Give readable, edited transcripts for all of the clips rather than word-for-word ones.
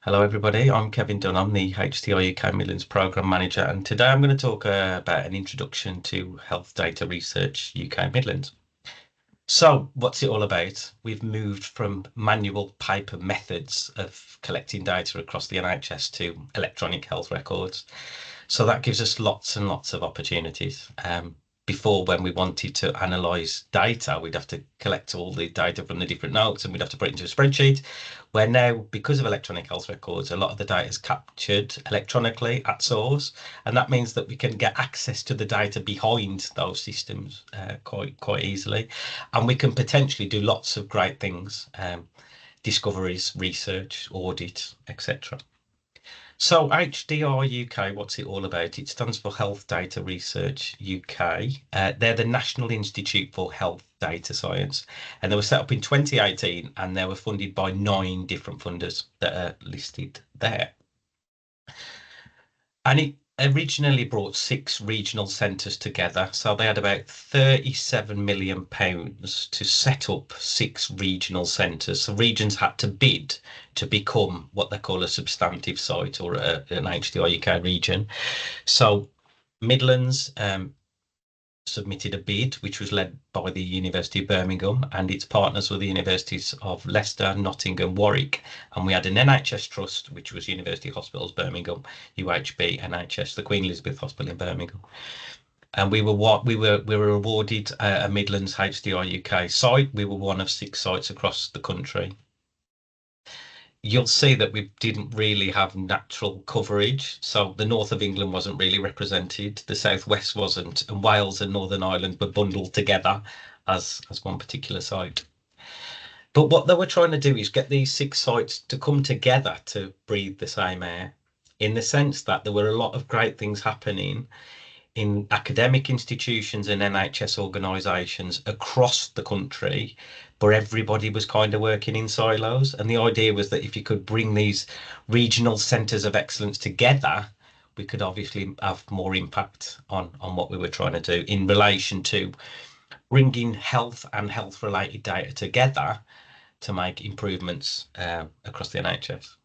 Hello everybody, I'm Kevin Dunn. I'm the HDR UK Midlands Programme Manager, and today I'm going to talk about an introduction to health data research UK Midlands. So what's it all about? We've moved from manual paper methods of collecting data across the NHS to electronic health records. So that gives us lots and lots of opportunities. Before, when we wanted to analyze data, we'd have to collect all the data from the different notes and we'd have to put it into a spreadsheet. Where now, because of electronic health records, a lot of the data is captured electronically at source, and that means that we can get access to the data behind those systems quite easily, and we can potentially do lots of great things, discoveries, research, audit, etc. So HDR UK, what's it all about? It stands for Health Data Research UK. They're the National Institute for Health Data Science, and they were set up in 2018, and they were funded by 9 different funders that are listed there. And it originally brought 6 regional centres together. So they had about £37 million to set up 6 regional centres. So regions had to bid to become what they call a substantive site or an HDR UK region. So Midlands submitted a bid, which was led by the University of Birmingham, and its partners were the Universities of Leicester, Nottingham, Warwick, and we had an NHS trust, which was University Hospitals Birmingham, UHB, NHS, the Queen Elizabeth Hospital in Birmingham. And we were awarded a Midlands HDR UK site. We were one of 6 sites across the country. You'll see that we didn't really have natural coverage. So the north of England wasn't really represented, the southwest wasn't, and Wales and Northern Ireland were bundled together as one particular site. But what they were trying to do is get these 6 sites to come together to breathe the same air, in the sense that there were a lot of great things happening in academic institutions and NHS organisations across the country, but everybody was kind of working in silos. And the idea was that if you could bring these regional centres of excellence together, we could obviously have more impact on what we were trying to do in relation to bringing health and health related data together to make improvements across the NHS.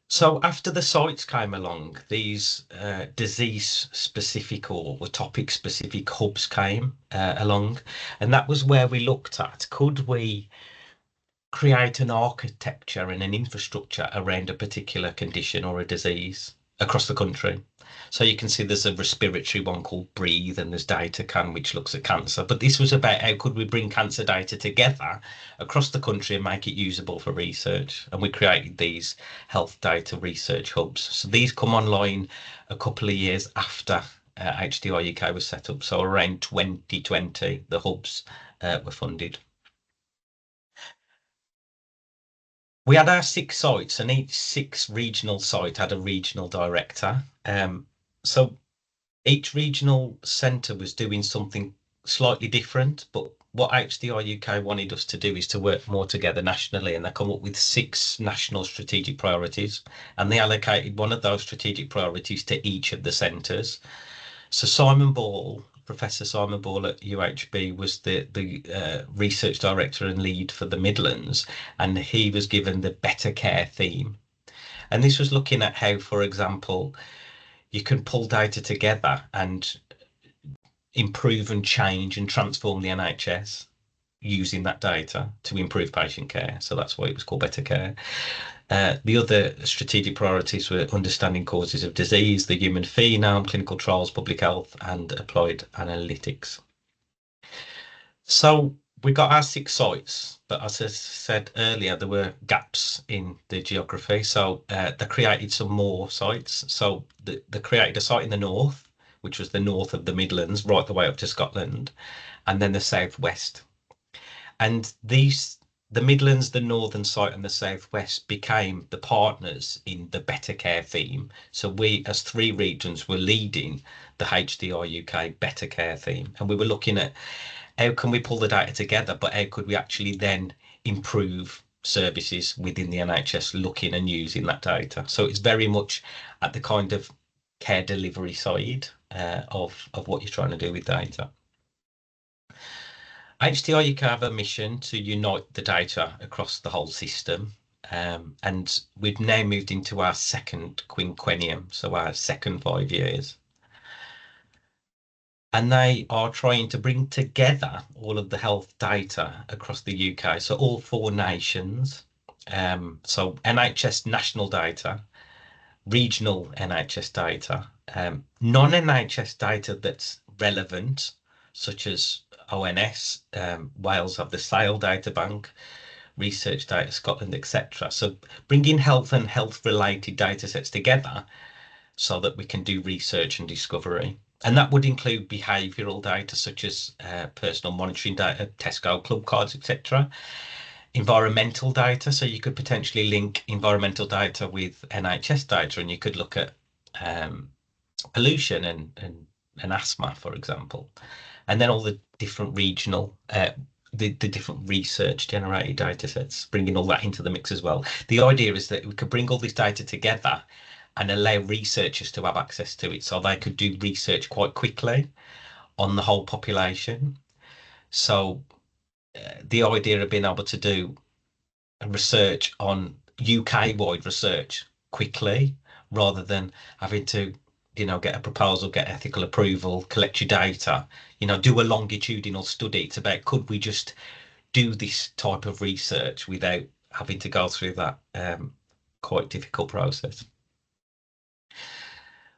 So after the sites came along, these disease-specific or topic-specific hubs came along, and that was where we looked at, could we create an architecture and an infrastructure around a particular condition or a disease across the country? So you can see there's a respiratory one called Breathe, and there's DataCan, which looks at cancer. But this was about how could we bring cancer data together across the country and make it usable for research. And we created these health data research hubs. So these come online a couple of years after HDR UK was set up. So around 2020, the hubs were funded. We had our 6 sites, and each 6 regional site had a regional director. So each regional centre was doing something slightly different, but what HDR UK wanted us to do is to work more together nationally, and they come up with 6 national strategic priorities, and they allocated one of those strategic priorities to each of the centres. So Professor Simon Ball at UHB was the research director and lead for the Midlands, and he was given the better care theme. And this was looking at how, for example, you can pull data together and improve and change and transform the NHS using that data to improve patient care. So that's why it was called better care. The other strategic priorities were understanding causes of disease, the human phenome, clinical trials, public health, and applied analytics. So we got our 6 sites, but as I said earlier, there were gaps in the geography. So they created some more sites. So they created a site in the north, which was the north of the Midlands, right the way up to Scotland, and then the southwest. And the Midlands, the northern site, and the southwest became the partners in the better care theme. So we, as 3 regions, were leading the HDR UK better care theme, and we were looking at how can we pull the data together, but how could we actually then improve services within the NHS looking and using that data. So it's very much at the kind of care delivery side of what you're trying to do with data. HDR UK have a mission to unite the data across the whole system. And we've now moved into our second quinquennium, so our second 5 years. And they are trying to bring together all of the health data across the UK, so all 4 nations. So NHS national data, regional NHS data, non-NHS data that's relevant, such as ONS, Wales have the SAIL data bank, research data Scotland, etc. So bringing health and health related data sets together so that we can do research and discovery. And that would include behavioural data such as personal monitoring data, Tesco club cards, etc. Environmental data, so you could potentially link environmental data with NHS data, and you could look at pollution and asthma, for example. And then all the different regional, the different research generated data sets, bringing all that into the mix as well. The idea is that we could bring all this data together and allow researchers to have access to it so they could do research quite quickly on the whole population. So the idea of being able to do research on UK-wide research quickly rather than having to, get a proposal, get ethical approval, collect your data, do a longitudinal study. It's about, could we just do this type of research without having to go through that quite difficult process?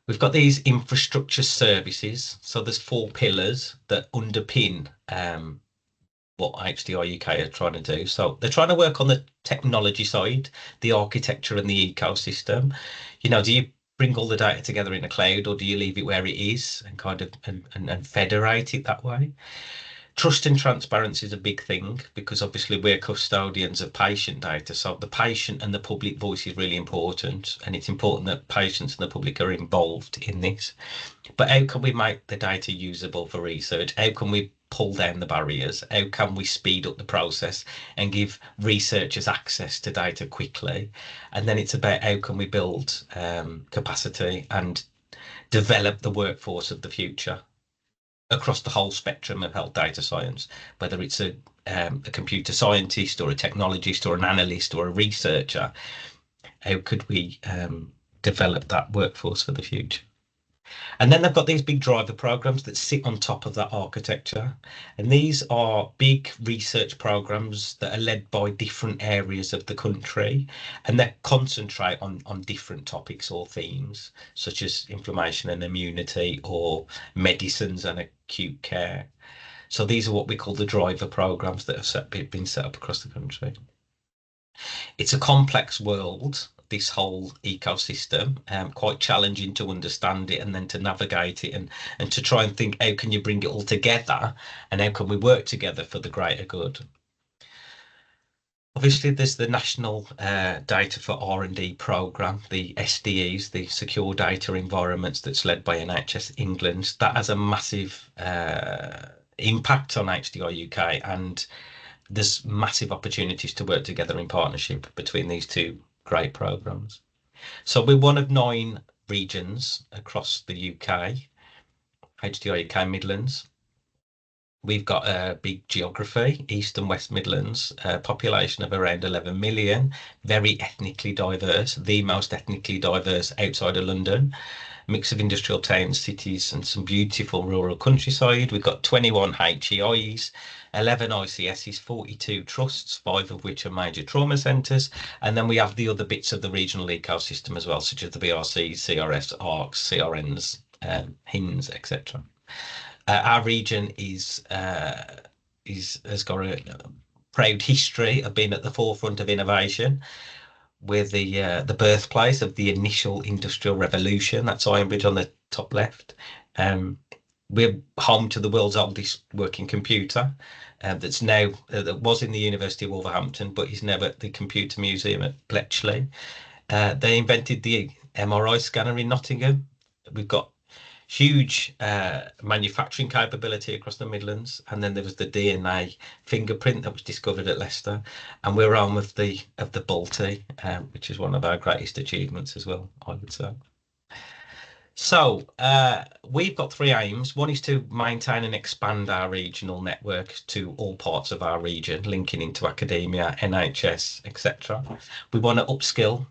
We've got these infrastructure services. So there's 4 pillars that underpin what HDR UK are trying to do. So they're trying to work on the technology side, the architecture and the ecosystem. Do you bring all the data together in a cloud, or do you leave it where it is and kind of and federate it that way? Trust and transparency is a big thing because obviously we're custodians of patient data. So the patient and the public voice is really important, and it's important that patients and the public are involved in this. But how can we make the data usable for research? How can we pull down the barriers? How can we speed up the process and give researchers access to data quickly? And then it's about how can we build capacity and develop the workforce of the future across the whole spectrum of health data science, whether it's a computer scientist or a technologist or an analyst or a researcher. How could we develop that workforce for the future? And then they've got these big driver programs that sit on top of that architecture. And these are big research programs that are led by different areas of the country, and they concentrate on different topics or themes, such as inflammation and immunity or medicines and acute care. So these are what we call the driver programs that have been set up across the country. It's a complex world, this whole ecosystem, quite challenging to understand it and then to navigate it and to try and think, how can you bring it all together and how can we work together for the greater good? Obviously, there's the National Data for R&D Programme, the SDEs, the Secure Data Environments, that's led by NHS England. That has a massive impact on HDR UK, and there's massive opportunities to work together in partnership between these 2 great programs. So we're one of 9 regions across the UK, HDR UK Midlands. We've got a big geography, East and West Midlands, a population of around 11 million, very ethnically diverse, the most ethnically diverse outside of London, mix of industrial towns, cities, and some beautiful rural countryside. We've got 21 HEIs, 11 ICSs, 42 trusts, 5 of which are major trauma centres. And then we have the other bits of the regional ecosystem as well, such as the BRCs, CRFs, ARCs, CRNs, HINs, etc. Our region has got a proud history of being at the forefront of innovation. We're the birthplace of the initial industrial revolution. That's Ironbridge on the top left. We're home to the world's oldest working computer, that's now that was in the University of Wolverhampton, but is now at the Computer Museum at Bletchley. They invented the MRI scanner in Nottingham. We've got huge manufacturing capability across the Midlands, and then there was the DNA fingerprint that was discovered at Leicester, and we're home of the Balti, which is one of our greatest achievements as well, I would say. So we've got three aims. One is to maintain and expand our regional network to all parts of our region, linking into academia, NHS, etc. We want to upskill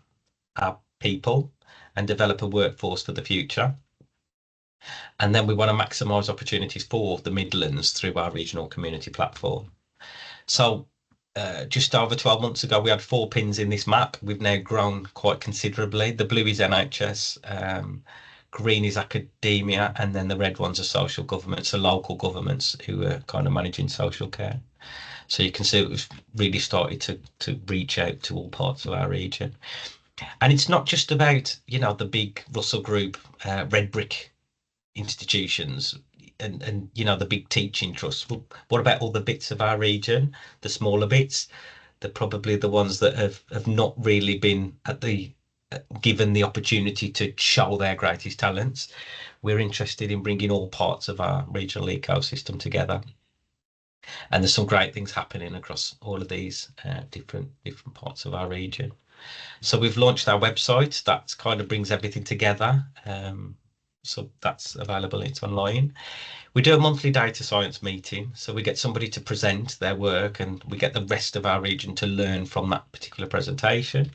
our people and develop a workforce for the future. And then we want to maximise opportunities for the Midlands through our regional community platform. So just over 12 months ago, we had 4 pins in this map. We've now grown quite considerably. The blue is NHS, green is academia, and then the red ones are social governments, so local governments who are kind of managing social care. So you can see we've really started to reach out to all parts of our region. And it's not just about, the big Russell Group, red brick institutions and the big teaching trusts. Well, what about all the bits of our region, the smaller bits? They're probably the ones that have not really been at the given the opportunity to show their greatest talents. We're interested in bringing all parts of our regional ecosystem together, and there's some great things happening across all of these different parts of our region. So we've launched our website that kind of brings everything together. So that's available, it's online. We do a monthly data science meeting, so we get somebody to present their work and we get the rest of our region to learn from that particular presentation.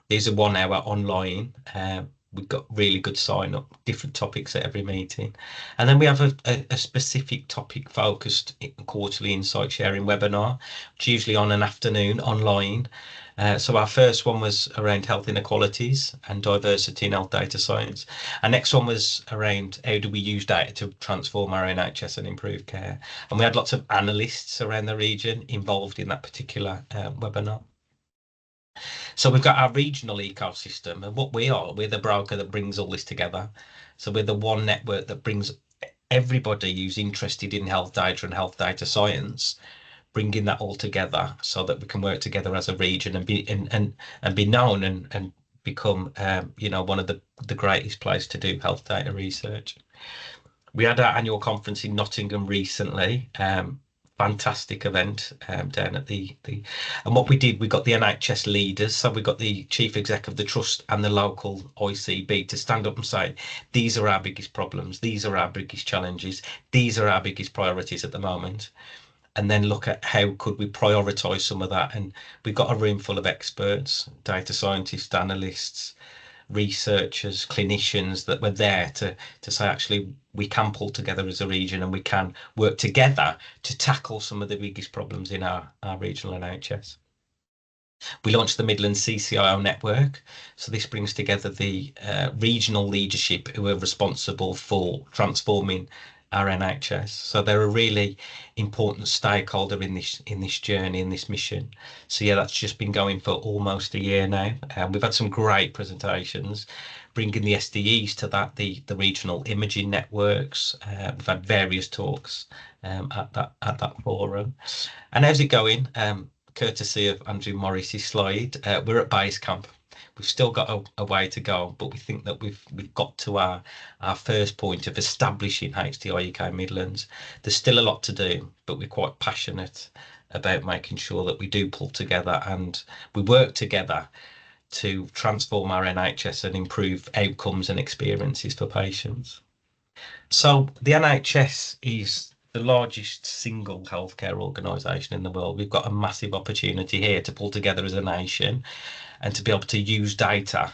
These are 1 hour online. We've got really good sign up, different topics at every meeting. And then we have a specific topic focused quarterly insight sharing webinar, which usually on an afternoon online. So our first one was around health inequalities and diversity in health data science. Our next one was around how do we use data to transform our NHS and improve care. And we had lots of analysts around the region involved in that particular webinar. So we've got our regional ecosystem, and what we're the broker that brings all this together. So we're the one network that brings everybody who's interested in health data and health data science, bringing that all together so that we can work together as a region and be known and become one of the greatest place to do health data research. We had our annual conference in Nottingham recently. Fantastic event down at and what we did, we got the NHS leaders, so we got the chief exec of the trust and the local ICB to stand up and say, these are our biggest problems, these are our biggest challenges, these are our biggest priorities at the moment, and then look at how could we prioritize some of that. And we've got a room full of experts, data scientists, analysts, researchers, clinicians that were there to say, actually, we can pull together as a region and we can work together to tackle some of the biggest problems in our regional NHS. We launched the Midlands CCIO network. So this brings together the regional leadership who are responsible for transforming our NHS. So they're a really important stakeholder in this journey, in this mission. So yeah, that's just been going for almost a year now. We've had some great presentations, bringing the SDEs to that, the regional imaging networks. We've had various talks at that forum. And how's it going? Courtesy of Andrew Morris's slide, we're at base camp. We've still got a way to go, but we think that we've got to our first point of establishing HDR UK Midlands. There's still a lot to do, but we're quite passionate about making sure that we do pull together and we work together to transform our NHS and improve outcomes and experiences for patients. So the NHS is the largest single healthcare organisation in the world. We've got a massive opportunity here to pull together as a nation and to be able to use data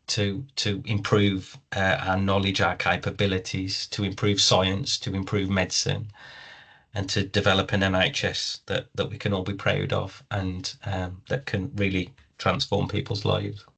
to improve our knowledge, our capabilities, to improve science, to improve medicine, and to develop an NHS that we can all be proud of and that can really transform people's lives.